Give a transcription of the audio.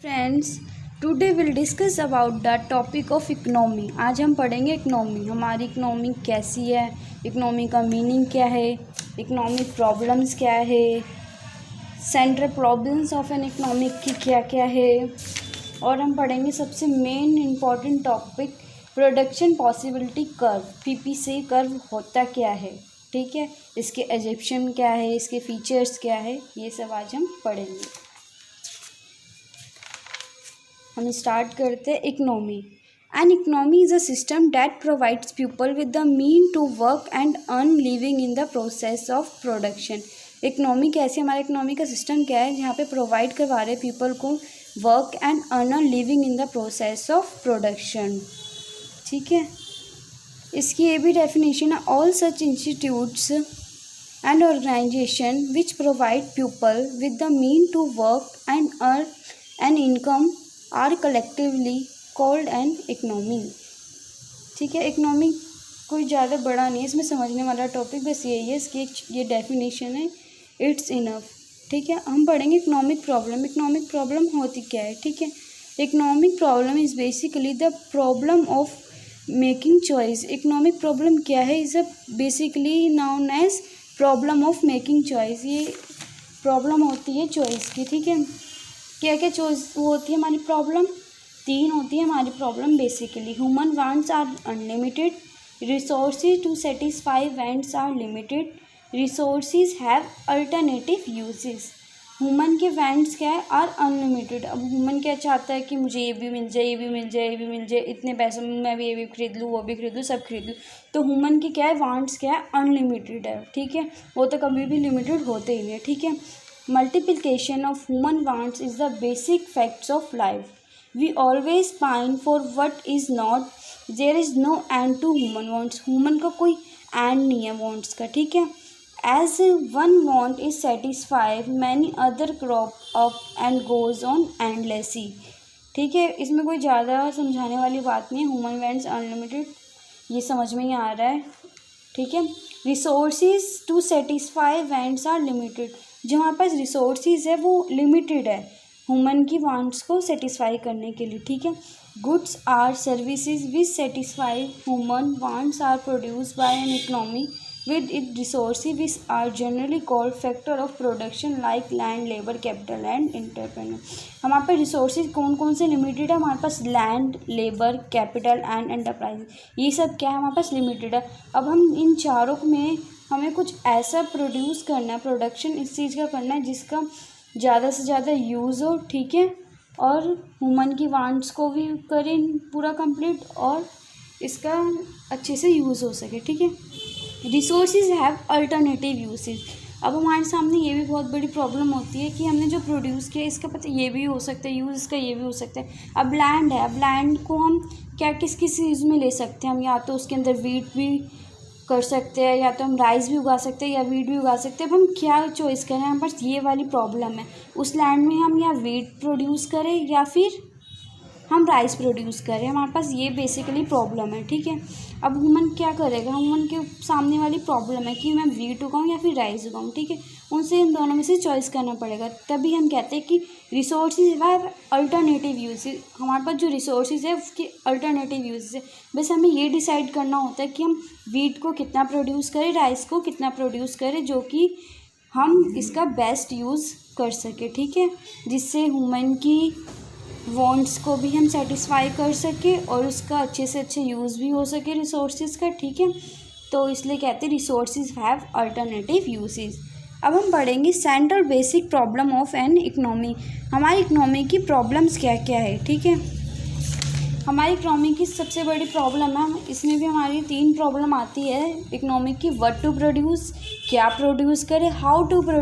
Friends, today will discuss about the topic of economy. आज हम पढ़ेंगे इकनॉमी। हमारी इकनॉमी कैसी है, इकनॉमी का मीनिंग क्या है, इकनॉमिक प्रॉब्लम्स क्या है, central problems of an economic की क्या क्या है, और हम पढ़ेंगे सबसे main important topic production possibility curve. PPC curve होता क्या है, ठीक है, इसके एजिप्शन क्या है, इसके फीचर्स क्या है, ये सब आज हम पढ़ेंगे। हम स्टार्ट करते हैं economy. An economy is a system that provides people with the mean to work and earn living in the process of production. Economy कैसे, हमारा इकनॉमी का सिस्टम क्या है, जहाँ पे प्रोवाइड करवा रहे पीपल को work and earn a living in the process of production, ठीक है। इसकी ये भी डेफिनेशन है, all such institutes and organisation which provide people with the mean to work and earn an income are collectively called an economy, ठीक है। Economy कोई ज़्यादा बड़ा नहीं है, इसमें समझने वाला टॉपिक बस यही है, इसकी ये डेफिनेशन है, इट्स इनफ, ठीक है। हम पढ़ेंगे इकनॉमिक प्रॉब्लम। इकनॉमिक प्रॉब्लम होती क्या है, ठीक है। Economic problem is basically the problem of making choice. Economic problem क्या है, is a basically known as problem of making choice. ये प्रॉब्लम होती है चॉइस की, ठीक है। क्या क्या चॉइस होती है हमारी प्रॉब्लम, तीन होती है हमारी problem basically. Human wants are unlimited, resources to satisfy wants are limited, resources have alternative uses. Human के वांट्स क्या है, आर अनलिमिटेड। अब ह्यूमन क्या चाहता है कि मुझे ये भी मिल जाए, ये भी मिल जाए, ये भी मिल जाए, इतने पैसों में मैं भी ये भी खरीद लूँ, वो भी खरीद लूँ, सब खरीद लूँ। तो ह्यूमन की क्या है, वांट्स क्या है, अनलिमिटेड है, ठीक है। वो तो कभी भी लिमिटेड होते ही नहीं है, ठीक है। Multiplication of human wants is the basic facts of life. We always pine for what is not. There is no end to human wants. Human का कोई end नहीं है wants का, ठीक है। As one want is satisfied, many other crop up and goes on endlessly, ठीक है। इसमें कोई ज़्यादा समझाने वाली बात नहीं है। Human wants unlimited, ये समझ में ही आ रहा है, ठीक है। Resources to satisfy wants are limited. जो हमारे पास रिसोर्सेज है वो लिमिटेड है ह्यूमन की वांट्स को सेटिस्फाई करने के लिए, ठीक है। Goods or services which satisfy human wants are produce by an economy with it resources which are generally called factor of production like land, labour, capital and entrepreneur. हमारे पास resources कौन कौन से लिमिटेड है, हमारे पास land, labour, capital and enterprise, ये सब क्या है हमारे पास लिमिटेड है। अब हम इन चारों में हमें कुछ ऐसा प्रोड्यूस करना है, प्रोडक्शन इस चीज़ का करना है जिसका ज़्यादा से ज़्यादा यूज़ हो, ठीक है, और ह्यूमन की वांट्स को भी करें पूरा कंप्लीट और इसका अच्छे से यूज़ हो सके, ठीक है। Resources have alternative usage. अब हमारे सामने ये भी बहुत बड़ी प्रॉब्लम होती है कि हमने जो प्रोड्यूस किया इसका पता ये भी हो सकता है यूज़, इसका ये भी हो सकता है। अब लैंड है, अब लैंड को हम क्या किस किस चीज़ में ले सकते हैं, हम या तो उसके अंदर वीट भी कर सकते हैं, या तो हम राइस भी उगा सकते हैं, या वीट भी उगा सकते हैं। अब हम क्या चॉइस करें, हमारे पास ये वाली प्रॉब्लम है। उस लैंड में हम या वीट प्रोड्यूस करें या फिर हम राइस प्रोड्यूस करें, हमारे पास ये बेसिकली प्रॉब्लम है, ठीक है। अब ह्यूमन क्या करेगा, ह्यूमन के सामने वाली प्रॉब्लम है कि मैं वीट उगाऊँ या फिर राइस उगाऊँ, ठीक है। उनसे इन दोनों में से चॉइस करना पड़ेगा, तभी हम कहते हैं कि रिसोर्सेज हैव अल्टरनेटिव यूजेज। हमारे पास जो रिसोर्सेज है उसके अल्टरनेटिव यूजेज है, बस हमें ये डिसाइड करना होता है कि हम वीट को कितना प्रोड्यूस करें, राइस को कितना प्रोड्यूस करें, जो कि हम इसका बेस्ट यूज़ कर सकें, ठीक है, जिससे ह्यूमन की वांट्स को भी हम सेटिस्फाई कर सके और उसका अच्छे से अच्छे यूज़ भी हो सके रिसोर्सेज का, ठीक है। तो इसलिए कहते हैं रिसोर्सेज हैव अल्टरनेटिव यूसेज। अब हम पढ़ेंगे central basic problem of an economy. हमारी इकनॉमी की प्रॉब्लम्स क्या क्या है, ठीक है। हमारी इकनॉमी की सबसे बड़ी प्रॉब्लम है, इसमें भी हमारी तीन प्रॉब्लम आती है इकनॉमी की। व्हाट टू प्रोड्यूस, क्या प्रोड्यूस करें, हाउ टू